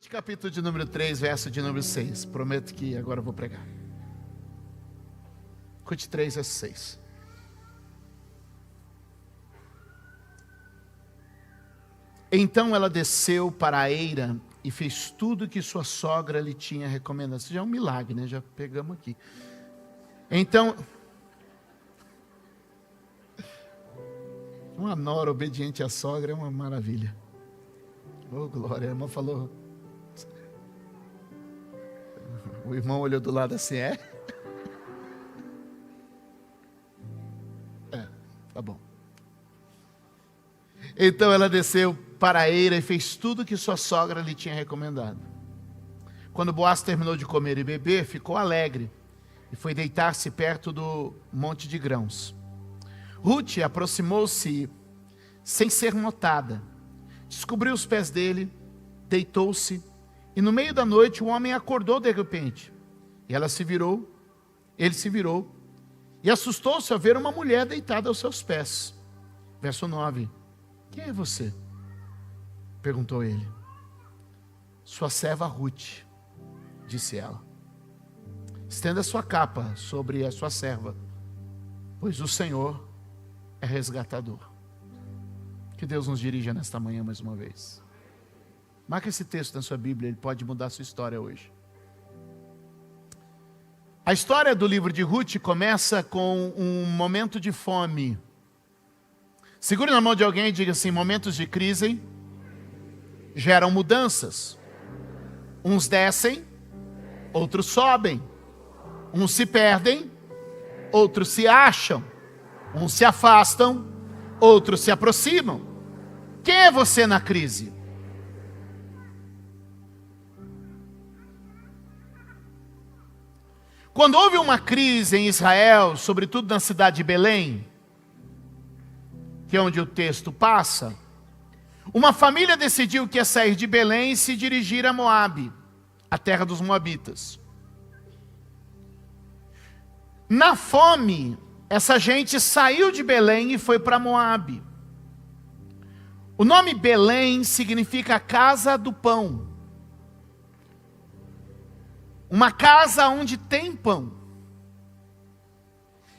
Ruth, capítulo de número 3, verso de número 6. Prometo que agora eu vou pregar. Ruth 3, verso 6. Então ela desceu para a eira e fez tudo o que sua sogra lhe tinha recomendado. Isso já é um milagre, né? Já pegamos aqui. Então, uma nora obediente à sogra é uma maravilha. Oh, glória, a irmã falou. O irmão olhou do lado assim, é? Tá bom. Então ela desceu para a eira e fez tudo o que sua sogra lhe tinha recomendado. Quando Boaz terminou de comer e beber, ficou alegre e foi deitar-se perto do monte de grãos. Ruth aproximou-se sem ser notada, descobriu os pés dele, deitou-se, e no meio da noite o homem acordou de repente. E ele se virou, e assustou-se ao ver uma mulher deitada aos seus pés. Verso 9. Quem é você? Perguntou ele. Sua serva Ruth, disse ela. Estenda sua capa sobre a sua serva, pois o Senhor é resgatador. Que Deus nos dirija nesta manhã mais uma vez. Marca esse texto na sua Bíblia, ele pode mudar a sua história hoje. A história do livro de Ruth começa com um momento de fome. Segure na mão de alguém e diga assim: momentos de crise geram mudanças. Uns descem, outros sobem. Uns se perdem, outros se acham. Uns se afastam, outros se aproximam. Quem é você na crise? Quando houve uma crise em Israel, sobretudo na cidade de Belém, que é onde o texto passa, uma família decidiu que ia sair de Belém e se dirigir a Moabe, a terra dos moabitas. Na fome, essa gente saiu de Belém e foi para Moabe. O nome Belém significa casa do pão. Uma casa onde tem pão.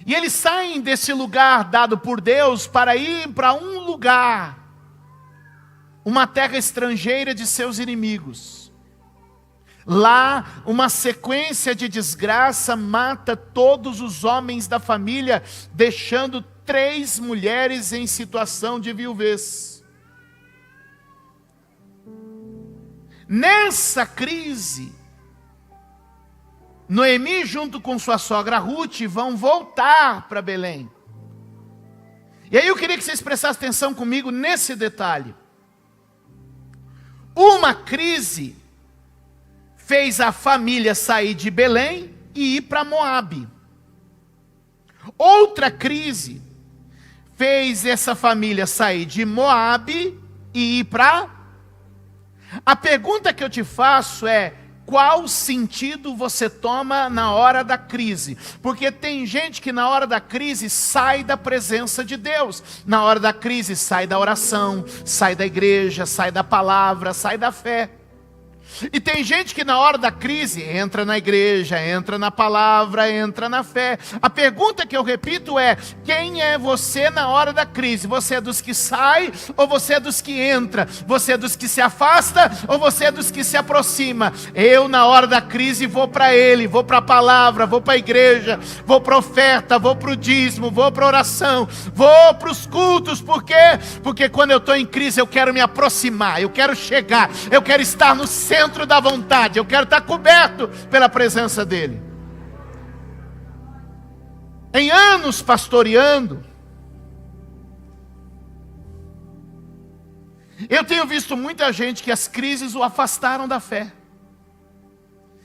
E eles saem desse lugar dado por Deus para ir para um lugar, uma terra estrangeira de seus inimigos. Lá, uma sequência de desgraça mata todos os homens da família, deixando 3 mulheres em situação de viuvez. Nessa crise, Noemi, junto com sua sogra Ruth, vão voltar para Belém. E aí eu queria que vocês prestassem atenção comigo nesse detalhe. Uma crise fez a família sair de Belém e ir para Moabe. Outra crise fez essa família sair de Moabe e ir para... A pergunta que eu te faço é: qual sentido você toma na hora da crise? Porque tem gente que na hora da crise sai da presença de Deus. Na hora da crise sai da oração, sai da igreja, sai da palavra, sai da fé. E tem gente que na hora da crise entra na igreja, entra na palavra, entra na fé. A pergunta que eu repito é: quem é você na hora da crise? Você é dos que sai ou você é dos que entra? Você é dos que se afasta ou você é dos que se aproxima? Eu na hora da crise vou para Ele, vou para a palavra, vou para a igreja, vou para a oferta, vou para o dízimo, vou para a oração, vou para os cultos. Por quê? Porque quando eu estou em crise eu quero me aproximar, eu quero chegar, eu quero estar no centro da vontade, eu quero estar coberto pela presença dele. Em anos pastoreando, eu tenho visto muita gente que as crises o afastaram da fé,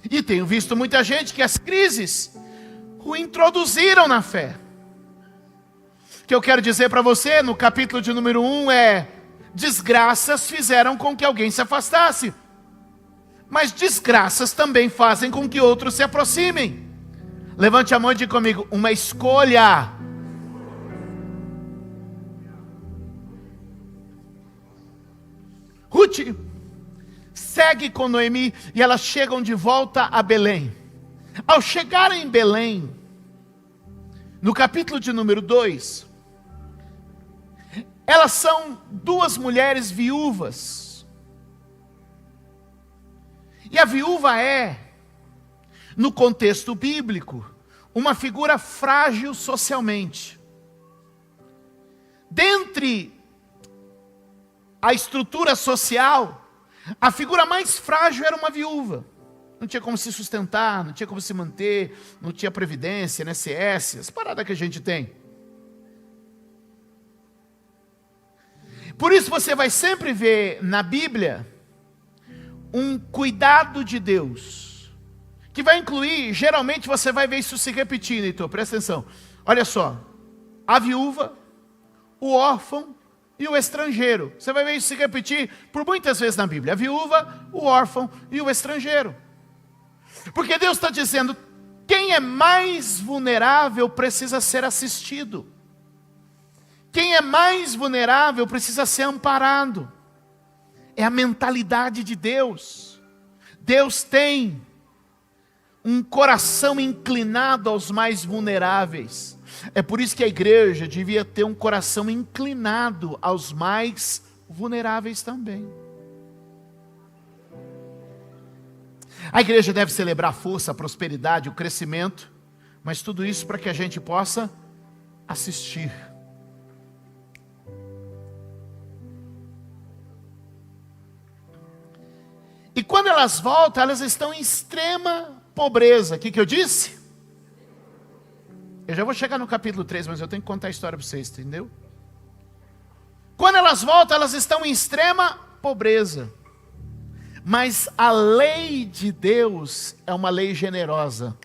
e tenho visto muita gente que as crises o introduziram na fé. O que eu quero dizer para você no capítulo de número 1 é: desgraças fizeram com que alguém se afastasse, mas desgraças também fazem com que outros se aproximem. Levante a mão e diga comigo: uma escolha. Ruth segue com Noemi e elas chegam de volta a Belém. Ao chegarem em Belém, no capítulo de número 2, elas são duas mulheres viúvas. E a viúva é, no contexto bíblico, uma figura frágil socialmente. Dentre a estrutura social, a figura mais frágil era uma viúva. Não tinha como se sustentar, não tinha como se manter, não tinha previdência, INSS, as paradas que a gente tem. Por isso você vai sempre ver na Bíblia um cuidado de Deus, que vai incluir, geralmente você vai ver isso se repetindo, então presta atenção. Olha só, a viúva, o órfão e o estrangeiro. Você vai ver isso se repetir por muitas vezes na Bíblia. A viúva, o órfão e o estrangeiro. Porque Deus está dizendo, quem é mais vulnerável precisa ser assistido. Quem é mais vulnerável precisa ser amparado. É a mentalidade de Deus. Deus tem um coração inclinado aos mais vulneráveis. É por isso que a igreja devia ter um coração inclinado aos mais vulneráveis também. A igreja deve celebrar a força, a prosperidade, o crescimento, mas tudo isso para que a gente possa assistir. E quando elas voltam, elas estão em extrema pobreza. O que eu disse? Eu já vou chegar no capítulo 3, mas eu tenho que contar a história para vocês, entendeu? Quando elas voltam, elas estão em extrema pobreza. Mas a lei de Deus é uma lei generosa.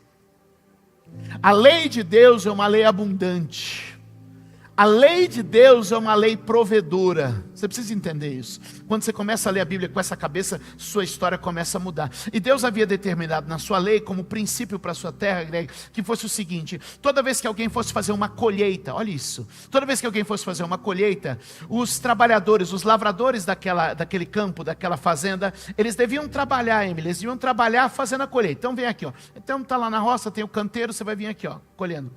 A lei de Deus é uma lei abundante. A lei de Deus é uma lei provedora. Você precisa entender isso. Quando você começa a ler a Bíblia com essa cabeça, sua história começa a mudar. E Deus havia determinado na sua lei, como princípio para a sua terra, Greg, que fosse o seguinte: toda vez que alguém fosse fazer uma colheita, olha isso, toda vez que alguém fosse fazer uma colheita, os trabalhadores, os lavradores daquele campo, daquela fazenda, eles deviam trabalhar, Emily, eles deviam trabalhar fazendo a colheita. Então vem aqui, ó. Então está lá na roça, tem o canteiro, você vai vir aqui, ó, colhendo.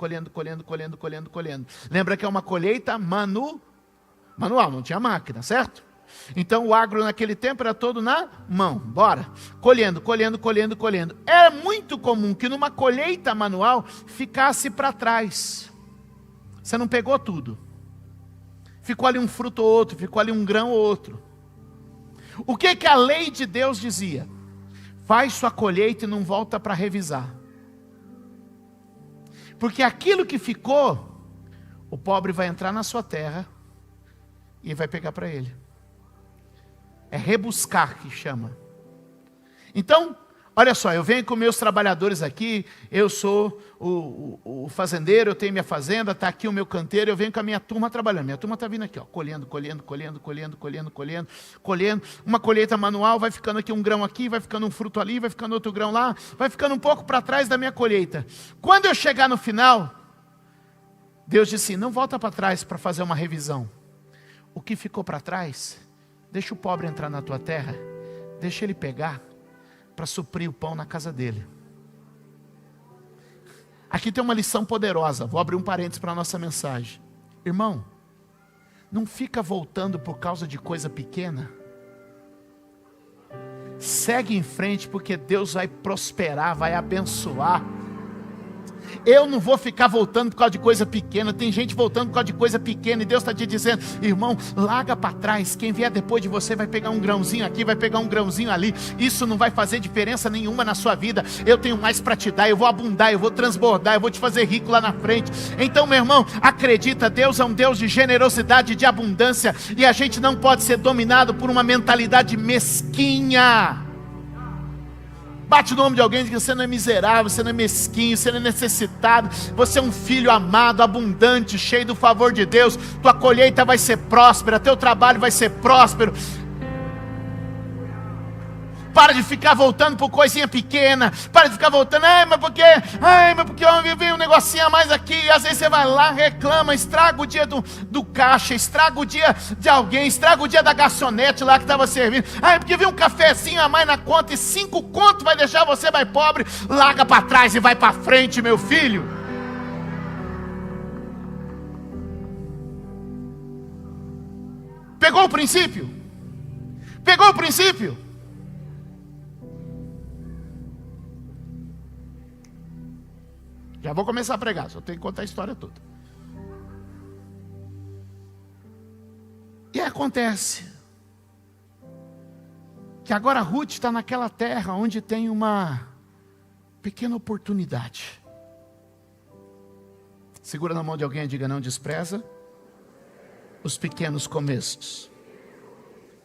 Lembra que é uma colheita manual, não tinha máquina, certo? Então o agro naquele tempo era todo na mão, bora, colhendo. Era muito comum que numa colheita manual ficasse para trás. Você não pegou tudo. Ficou ali um fruto ou outro, ficou ali um grão ou outro. O que a lei de Deus dizia? Faz sua colheita e não volta para revisar. Porque aquilo que ficou, o pobre vai entrar na sua terra e vai pegar para ele. É rebuscar que chama. Então, olha só, eu venho com meus trabalhadores aqui, eu sou o fazendeiro, eu tenho minha fazenda, está aqui o meu canteiro, eu venho com a minha turma trabalhando. Minha turma está vindo aqui, ó, colhendo. Uma colheita manual, vai ficando aqui um grão aqui, vai ficando um fruto ali, vai ficando outro grão lá, vai ficando um pouco para trás da minha colheita. Quando eu chegar no final, Deus disse, não volta para trás para fazer uma revisão. O que ficou para trás, deixa o pobre entrar na tua terra, deixa ele pegar para suprir o pão na casa dele. Aqui tem uma lição poderosa, vou abrir um parênteses para a nossa mensagem. Irmão, não fica voltando por causa de coisa pequena. Segue em frente, porque Deus vai prosperar, vai abençoar. Eu não vou ficar voltando por causa de coisa pequena. Tem gente voltando por causa de coisa pequena, e Deus está te dizendo, irmão, larga para trás. Quem vier depois de você vai pegar um grãozinho aqui, vai pegar um grãozinho ali. Isso não vai fazer diferença nenhuma na sua vida. Eu tenho mais para te dar, eu vou abundar, eu vou transbordar, eu vou te fazer rico lá na frente. Então, meu irmão, acredita, Deus é um Deus de generosidade, de abundância, e a gente não pode ser dominado por uma mentalidade mesquinha. Bate no nome de alguém e diz que você não é miserável, você não é mesquinho, você não é necessitado. Você é um filho amado, abundante, cheio do favor de Deus. Tua colheita vai ser próspera, teu trabalho vai ser próspero. Para de ficar voltando por coisinha pequena. Para de ficar voltando, mas porque eu vi um negocinho a mais aqui. E às vezes você vai lá, reclama, estraga o dia do caixa, estraga o dia de alguém, estraga o dia da garçonete lá que estava servindo. Porque vi um cafezinho a mais na conta e 5 contos vai deixar você mais pobre. Larga para trás e vai para frente, meu filho. Pegou o princípio? Pegou o princípio? Já vou começar a pregar, só tenho que contar a história toda. E acontece que agora Ruth está naquela terra onde tem uma pequena oportunidade. Segura na mão de alguém e diga: não despreza os pequenos começos.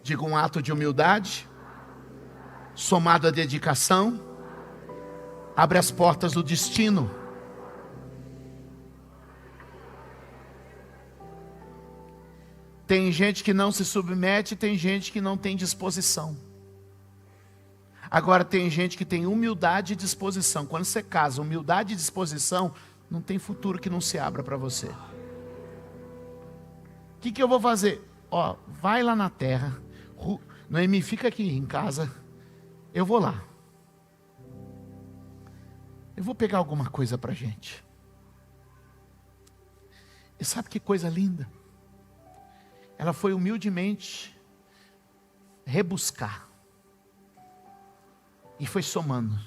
Diga: um ato de humildade somado à dedicação abre as portas do destino. Tem gente que não se submete, tem gente que não tem disposição. Agora tem gente que tem humildade e disposição. Quando você casa, humildade e disposição, não tem futuro que não se abra para você. O que eu vou fazer? Vai lá na terra. Noemi, fica aqui em casa. Eu vou lá. Eu vou pegar alguma coisa para a gente. E sabe que coisa linda? Ela foi humildemente rebuscar. E foi somando.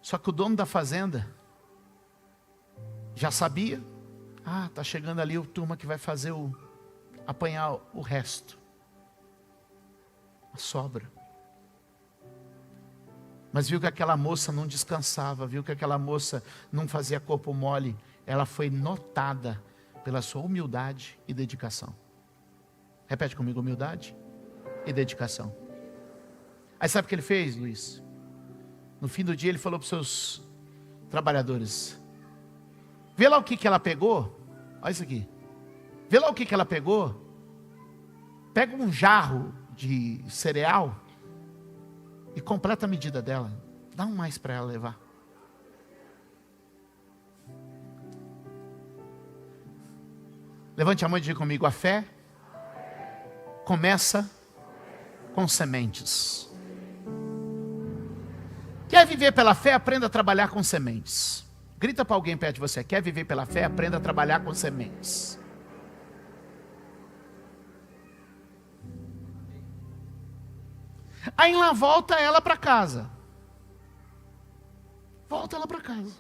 Só que o dono da fazenda já sabia. Está chegando ali a turma que vai fazer apanhar o resto. A sobra. Mas viu que aquela moça não descansava. Viu que aquela moça não fazia corpo mole. Ela foi notada pela sua humildade e dedicação. Repete comigo: humildade e dedicação. Aí sabe o que ele fez, Luiz? No fim do dia ele falou para os seus trabalhadores: vê lá o que ela pegou. Olha isso aqui. Vê lá o que ela pegou. Pega um jarro de cereal e completa a medida dela. Dá um mais para ela levar. Levante a mão e diga comigo: a fé começa com sementes. Quer viver pela fé? Aprenda a trabalhar com sementes. Grita para alguém perto de você: quer viver pela fé? Aprenda a trabalhar com sementes. Aí lá volta ela para casa. Volta ela para casa.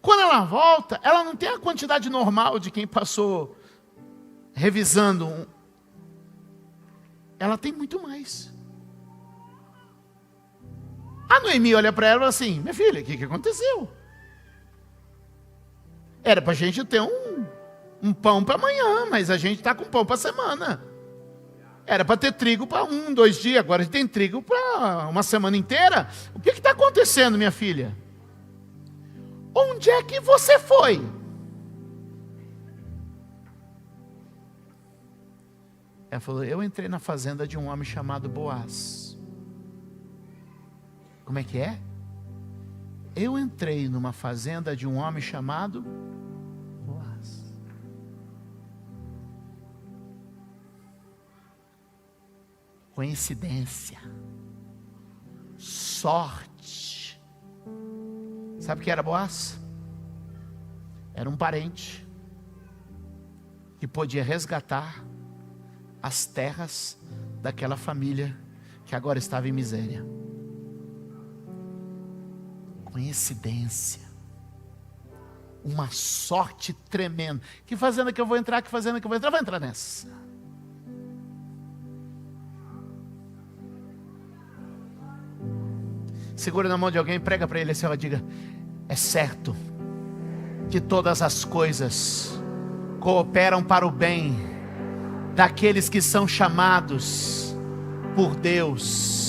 Quando ela volta, ela não tem a quantidade normal de quem passou revisando. Ela tem muito mais. A Noemi olha para ela e fala assim: minha filha, o que aconteceu? Era para a gente ter um pão para amanhã, mas a gente está com pão para semana. Era para ter trigo para 1, 2 dias, agora a gente tem trigo para uma semana inteira. O que está acontecendo, minha filha? Onde é que você foi? Ela falou: eu entrei na fazenda de um homem chamado Boaz. Como é que é? Eu entrei numa fazenda de um homem chamado Boaz. Coincidência. Sorte. Sabe o que era Boaz? Era um parente que podia resgatar as terras daquela família que agora estava em miséria. Coincidência. Uma sorte tremenda. Que fazenda que eu vou entrar? Que fazenda que eu vou entrar? Vai entrar nessa. Segura na mão de alguém e prega para ele assim, diga: é certo que todas as coisas cooperam para o bem daqueles que são chamados por Deus.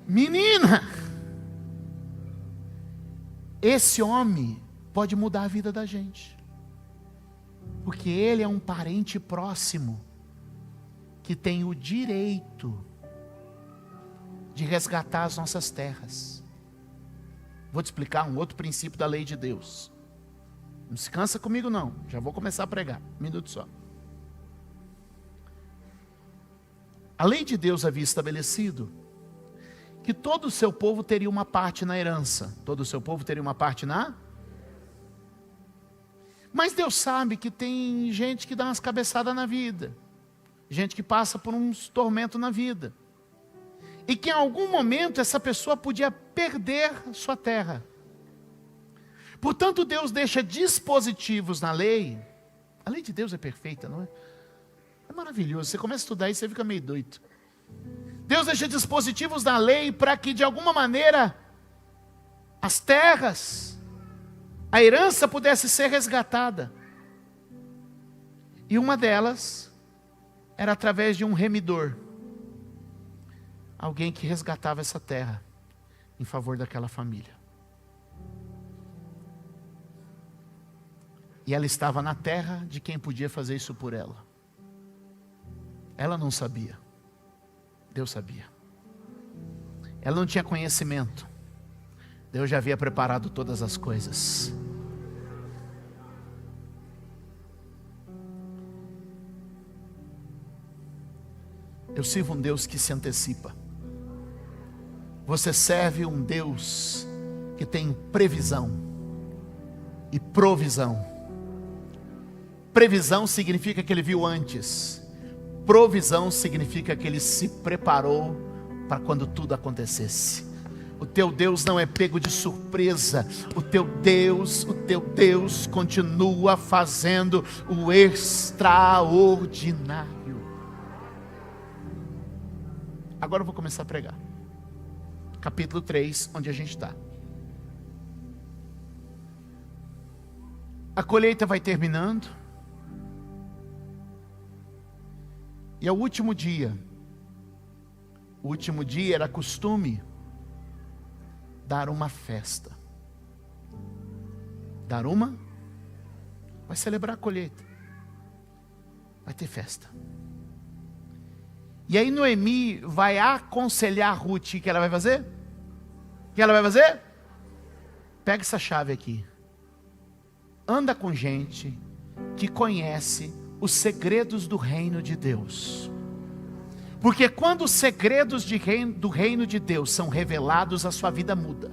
Menina, esse homem pode mudar a vida da gente. Porque Ele é um parente próximo, que tem o direito de resgatar as nossas terras. Vou te explicar um outro princípio da lei de Deus. Não se cansa comigo não, já vou começar a pregar, um minuto só. A lei de Deus havia estabelecido que todo o seu povo teria uma parte na herança. Todo o seu povo teria uma parte na... Mas Deus sabe que tem gente que dá umas cabeçadas na vida. Gente que passa por uns tormentos na vida. E que em algum momento essa pessoa podia perder sua terra. Portanto, Deus deixa dispositivos na lei. A lei de Deus é perfeita, não é? É maravilhoso. Você começa a estudar e você fica meio doido. Deus deixa dispositivos na lei para que de alguma maneira as terras, a herança pudesse ser resgatada. E uma delas era através de um remidor. Alguém que resgatava essa terra em favor daquela família. E ela estava na terra de quem podia fazer isso por ela. Ela não sabia. Deus sabia. Ela não tinha conhecimento. Deus já havia preparado todas as coisas. Eu sirvo um Deus que se antecipa. Você serve um Deus que tem previsão e provisão. Previsão significa que Ele viu antes. Provisão significa que Ele se preparou para quando tudo acontecesse. O teu Deus não é pego de surpresa. O teu Deus continua fazendo o extraordinário. Agora eu vou começar a pregar. Capítulo 3, onde a gente está. A colheita vai terminando. E é o último dia. O último dia era costume dar uma festa. Dar uma? Vai celebrar a colheita. Vai ter festa. E aí Noemi vai aconselhar Ruth. O que ela vai fazer? O que ela vai fazer? Pega essa chave aqui. Anda com gente que conhece os segredos do reino de Deus. Porque quando os segredos do reino de Deus são revelados, a sua vida muda.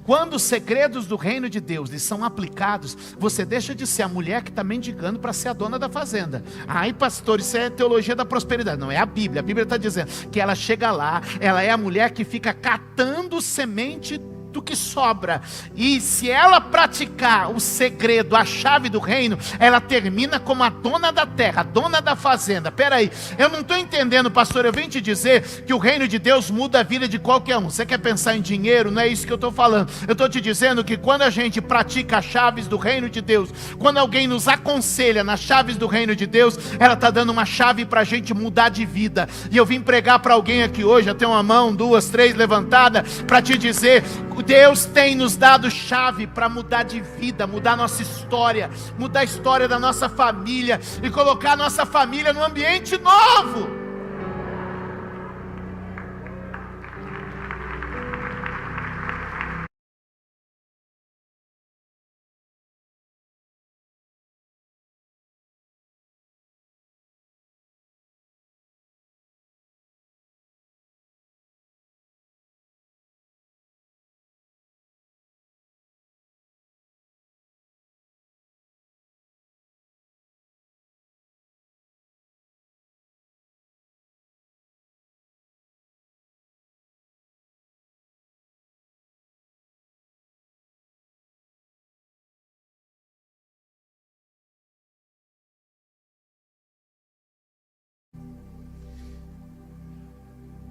Quando os segredos do reino de Deus lhes são aplicados, você deixa de ser a mulher que está mendigando para ser a dona da fazenda. Ai pastor, isso é teologia da prosperidade. Não, é a Bíblia. A Bíblia está dizendo que ela chega lá, ela é a mulher que fica catando semente do que sobra, e se ela praticar o segredo, a chave do reino, ela termina como a dona da terra, a dona da fazenda. Peraí, eu não estou entendendo, pastor. Eu venho te dizer que o reino de Deus muda a vida de qualquer um. Você quer pensar em dinheiro? Não é isso que eu estou falando. Eu estou te dizendo que quando a gente pratica as chaves do reino de Deus, quando alguém nos aconselha nas chaves do reino de Deus, ela está dando uma chave para a gente mudar de vida. E eu vim pregar para alguém aqui hoje, até uma mão, 2, 3 levantada, para te dizer: Deus tem nos dado chave para mudar de vida, mudar nossa história, mudar a história da nossa família e colocar a nossa família num ambiente novo.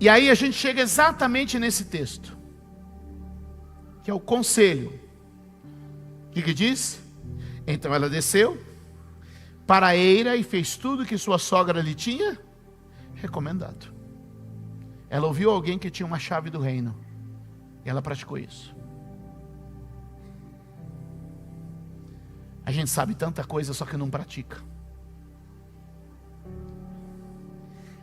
E aí a gente chega exatamente nesse texto, que é o conselho. O que diz? Então ela desceu para a eira e fez tudo que sua sogra lhe tinha recomendado. Ela ouviu alguém que tinha uma chave do reino, e ela praticou isso. A gente sabe tanta coisa, só que não pratica.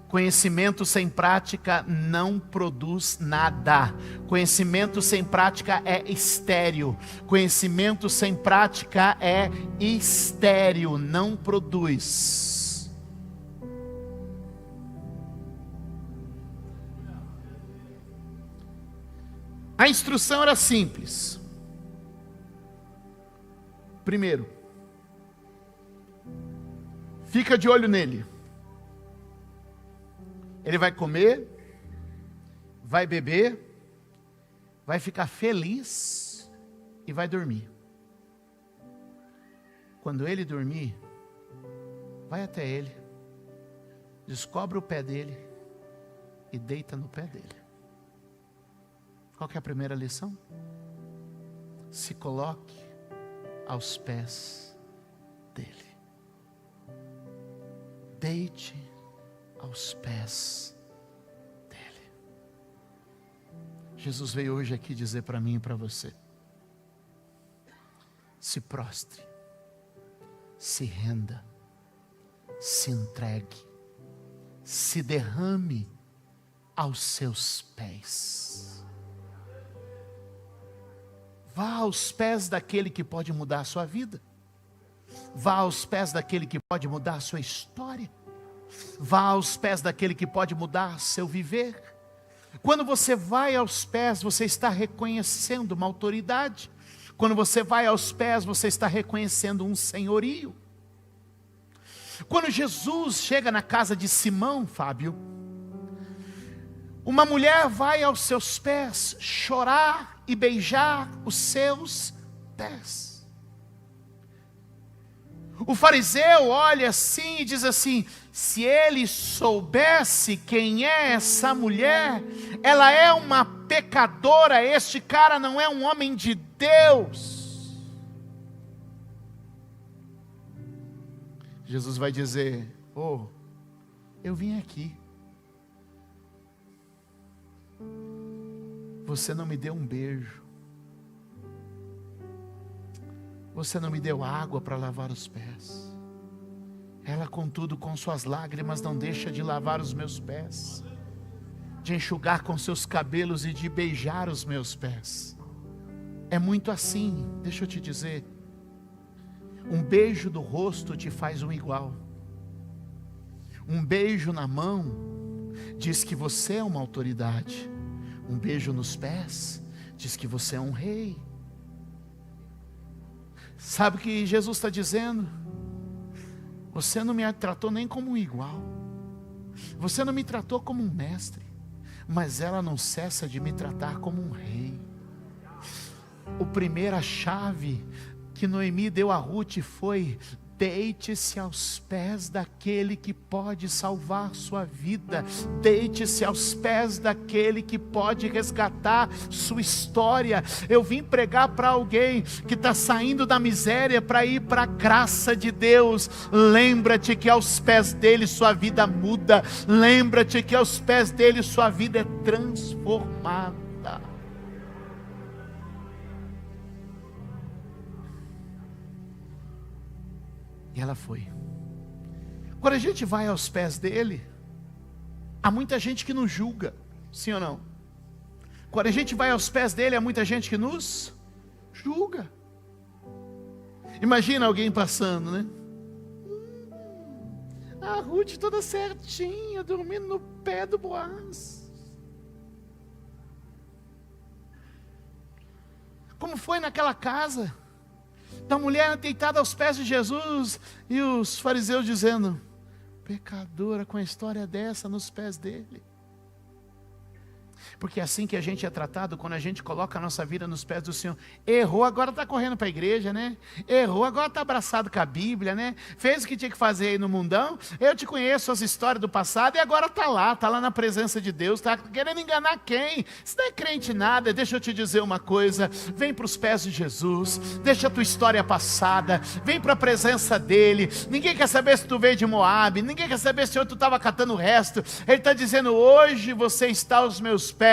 Conhecimento sem prática não produz nada. Conhecimento sem prática é estéril. Conhecimento sem prática é estéril, não produz. A instrução era simples. Primeiro, fica de olho nele. Ele vai comer, vai beber, vai ficar feliz e vai dormir. Quando ele dormir, vai até ele, descobre o pé dele e deita no pé dele. Qual que é a primeira lição? Se coloque aos pés dele. Deite aos pés dele. Jesus veio hoje aqui dizer para mim e para você: se prostre, se renda, se entregue, se derrame aos seus pés. Vá aos pés daquele que pode mudar a sua vida. Vá aos pés daquele que pode mudar a sua história. Vá aos pés daquele que pode mudar seu viver. Quando você vai aos pés, você está reconhecendo uma autoridade. Quando você vai aos pés, você está reconhecendo um senhorio. Quando Jesus chega na casa de Simão, Fábio, uma mulher vai aos seus pés chorar e beijar os seus pés. O fariseu olha assim e diz assim: se ele soubesse quem é essa mulher, ela é uma pecadora, este cara não é um homem de Deus. Jesus vai dizer: oh, eu vim aqui. Você não me deu um beijo. Você não me deu água para lavar os pés. Ela, contudo, com suas lágrimas não deixa de lavar os meus pés, de enxugar com seus cabelos e de beijar os meus pés. É muito assim, deixa eu te dizer. Um beijo do rosto te faz um igual. Um beijo na mão diz que você é uma autoridade. Um beijo nos pés diz que você é um rei. Sabe o que Jesus está dizendo? Você não me tratou nem como um igual. Você não me tratou como um mestre. Mas ela não cessa de me tratar como um rei. A primeira chave que Noemi deu a Ruth foi: deite-se aos pés daquele que pode salvar sua vida. Deite-se aos pés daquele que pode resgatar sua história. Eu vim pregar para alguém que está saindo da miséria para ir para a graça de Deus. Lembra-te que aos pés dele sua vida muda. Lembra-te que aos pés dele sua vida é transformada. E ela foi. Quando a gente vai aos pés dele, há muita gente que nos julga, sim ou não? Quando a gente vai aos pés dele, há muita gente que nos julga. Imagina alguém passando, né? A Ruth toda certinha, dormindo no pé do Boaz. Como foi naquela casa? Da mulher deitada aos pés de Jesus e os fariseus dizendo: pecadora com a história dessa nos pés dele. Porque é assim que a gente é tratado quando a gente coloca a nossa vida nos pés do Senhor. Errou, agora está correndo para a igreja, né? Errou, agora está abraçado com a Bíblia, né? Fez o que tinha que fazer aí no mundão. Eu te conheço as histórias do passado e agora está lá na presença de Deus. Está querendo enganar quem? Você não é crente em nada. Deixa eu te dizer uma coisa: vem para os pés de Jesus, deixa a tua história passada, vem para a presença dele. Ninguém quer saber se tu veio de Moabe, ninguém quer saber se tu estava catando o resto. Ele está dizendo: hoje você está aos meus pés,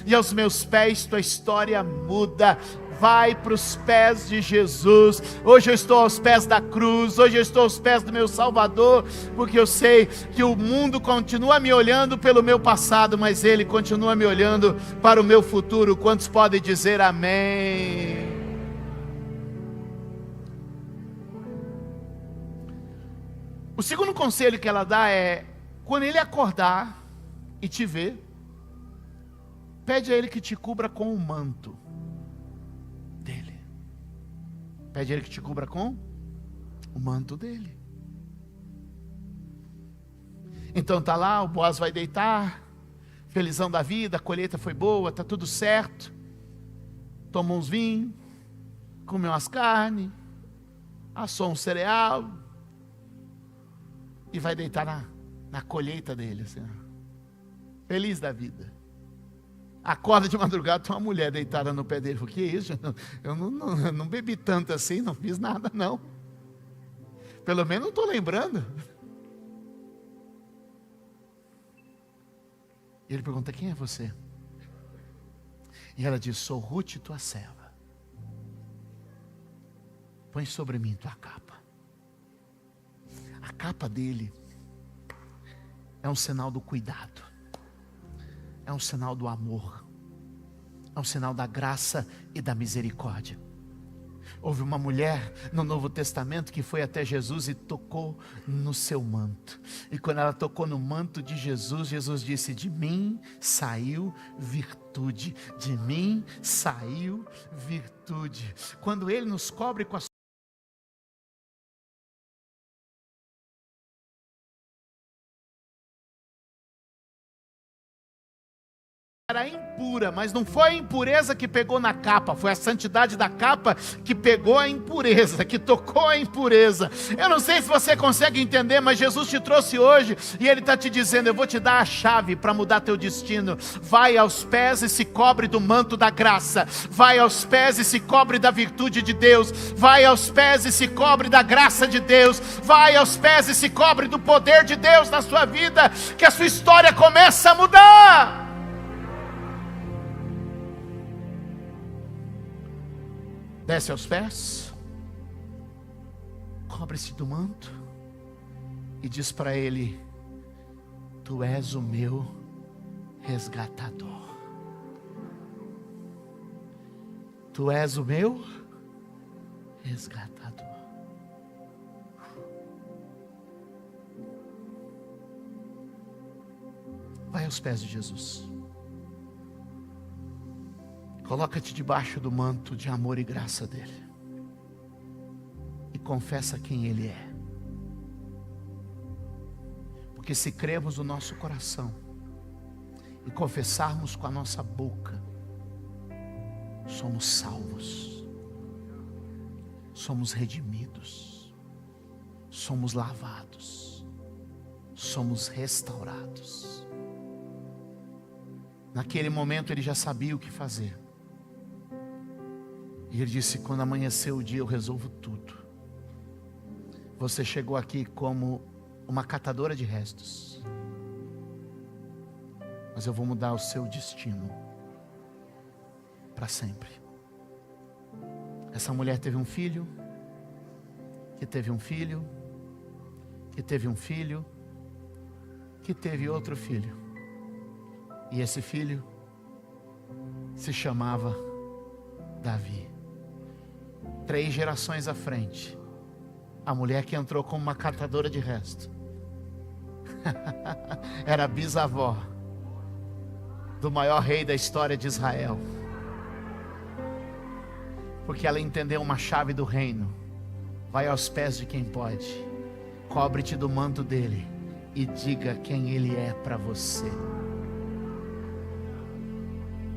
e aos meus pés tua história muda. vai para os pés de Jesus. Hoje eu estou aos pés da cruz, hoje eu estou aos pés do meu Salvador, porque eu sei que o mundo continua me olhando pelo meu passado, mas Ele continua me olhando para o meu futuro. Quantos podem dizer amém? O segundo conselho que ela dá é: quando ele acordar e te ver, pede a ele que te cubra com o manto dele. Pede a ele que te cubra com o manto dele. Então tá lá, o Boaz vai deitar, felizão da vida, a colheita foi boa, tá tudo certo. Tomou uns vinhos, comeu umas carnes, assou um cereal e vai deitar na colheita dele, assim, feliz da vida. Acorda de madrugada, tem uma mulher deitada no pé dele. Falei: que isso? Eu não bebi tanto assim, não fiz nada não. Pelo menos não estou lembrando. E ele pergunta: quem é você? E ela diz: sou Ruth, tua serva. Põe sobre mim tua capa. A capa dele é um sinal do cuidado, é um sinal do amor, é um sinal da graça e da misericórdia. Houve uma mulher no Novo Testamento que foi até Jesus e tocou no seu manto. E quando ela tocou no manto de Jesus, Jesus disse: de mim saiu virtude, de mim saiu virtude. Quando Ele nos cobre com a era impura, mas não foi a impureza que pegou na capa, foi a santidade da capa que pegou a impureza, que tocou a impureza. Eu não sei se você consegue entender, mas Jesus te trouxe hoje e Ele está te dizendo: eu vou te dar a chave para mudar teu destino. Vai aos pés e se cobre do manto da graça, vai aos pés e se cobre da virtude de Deus, vai aos pés e se cobre da graça de Deus, vai aos pés e se cobre do poder de Deus na sua vida, que a sua história começa a mudar. Desce aos pés, cobre-se do manto e diz para ele: tu és o meu resgatador. Tu és o meu resgatador. Vai aos pés de Jesus. Coloca-te debaixo do manto de amor e graça dele. E confessa quem Ele é. Porque se cremos no nosso coração e confessarmos com a nossa boca, somos salvos, somos redimidos, somos lavados, somos restaurados. Naquele momento ele já sabia o que fazer. E ele disse: quando amanhecer o dia eu resolvo tudo. Você chegou aqui como uma catadora de restos, mas eu vou mudar o seu destino para sempre. Essa mulher teve um filho, que teve um filho, que teve um filho, que teve outro filho. E esse filho se chamava Davi. 3 gerações à frente, a mulher que entrou como uma catadora de resto era bisavó do maior rei da história de Israel. Porque ela entendeu uma chave do reino. Vai aos pés de quem pode, cobre-te do manto dele e diga quem ele é para você.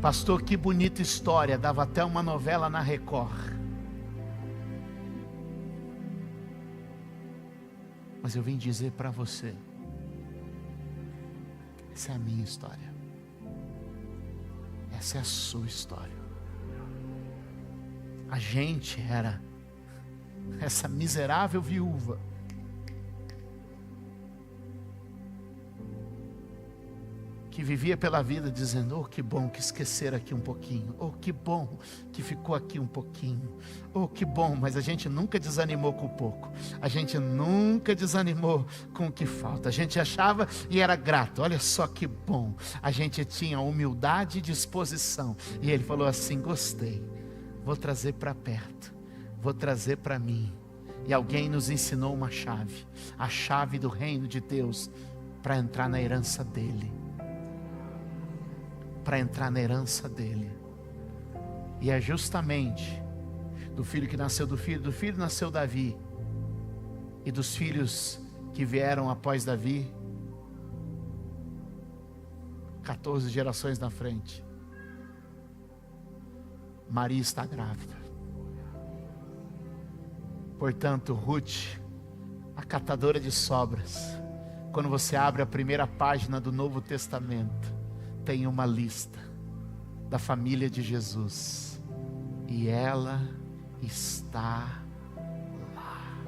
Pastor, que bonita história, dava até uma novela na Record. Mas eu vim dizer para você, essa é a minha história, essa é a sua história. A gente era essa miserável viúva que vivia pela vida dizendo: oh, que bom que esqueceram aqui um pouquinho, oh, que bom que ficou aqui um pouquinho, oh, que bom. Mas a gente nunca desanimou com o pouco, a gente nunca desanimou com o que falta, a gente achava e era grato. Olha só que bom, a gente tinha humildade e disposição. E ele falou assim: gostei, vou trazer para perto, vou trazer para mim. E alguém nos ensinou uma chave, a chave do reino de Deus, para entrar na herança dele. Para entrar na herança dele. E é justamente do filho que nasceu do filho nasceu Davi, e dos filhos que vieram após Davi, 14 gerações na frente, Maria está grávida. Portanto, Ruth, a catadora de sobras, quando você abre a primeira página do Novo Testamento, tem uma lista da família de Jesus, e ela está lá.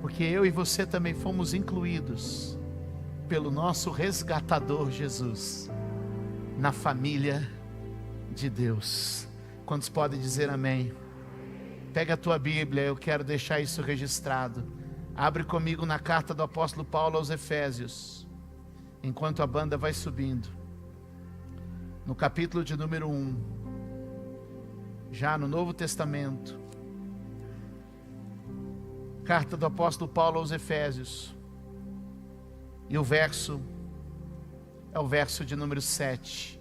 Porque eu e você também fomos incluídos pelo nosso resgatador Jesus na família de Deus. Quantos podem dizer amém? Pega a tua Bíblia, eu quero deixar isso registrado. Abre comigo na carta do apóstolo Paulo aos Efésios, enquanto a banda vai subindo, no capítulo de número 1, já no Novo Testamento. Carta do apóstolo Paulo aos Efésios, e o verso é o verso de número 7.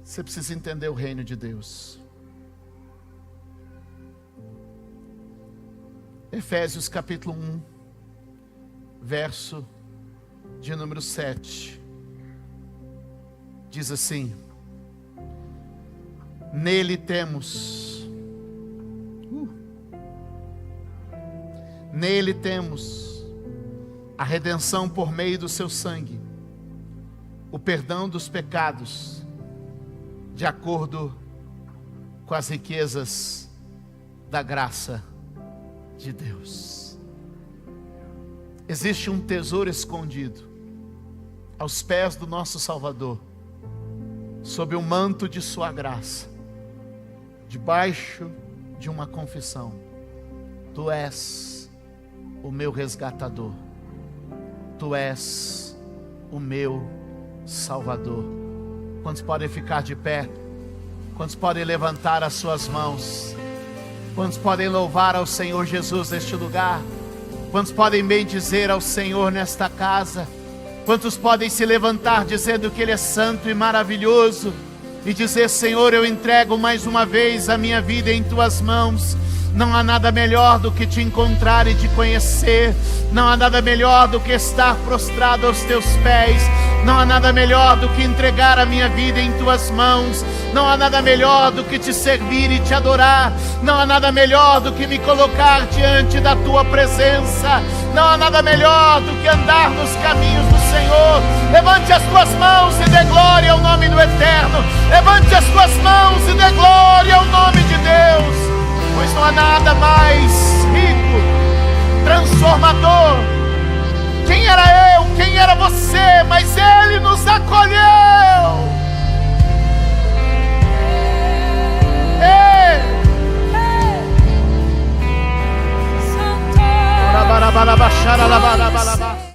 Você precisa entender o reino de Deus. Efésios capítulo 1, verso de número 7. Diz assim: nele temos a redenção por meio do seu sangue, o perdão dos pecados, de acordo com as riquezas da graça de Deus. Existe um tesouro escondido aos pés do nosso Salvador, sob o manto de sua graça, debaixo de uma confissão: tu és o meu resgatador, tu és o meu Salvador. Quantos podem ficar de pé? Quantos podem levantar as suas mãos? Quantos podem louvar ao Senhor Jesus neste lugar? Quantos podem bendizer ao Senhor nesta casa? Quantos podem se levantar dizendo que Ele é santo e maravilhoso, e dizer: Senhor, eu entrego mais uma vez a minha vida em Tuas mãos. Não há nada melhor do que te encontrar e te conhecer. Não há nada melhor do que estar prostrado aos Teus pés. Não há nada melhor do que entregar a minha vida em Tuas mãos. Não há nada melhor do que te servir e te adorar. Não há nada melhor do que me colocar diante da Tua presença. Não há nada melhor do que andar nos caminhos do Senhor. Levante as tuas mãos e dê glória ao nome do Eterno. Levante as tuas mãos e dê glória ao nome de Deus. Pois não há nada mais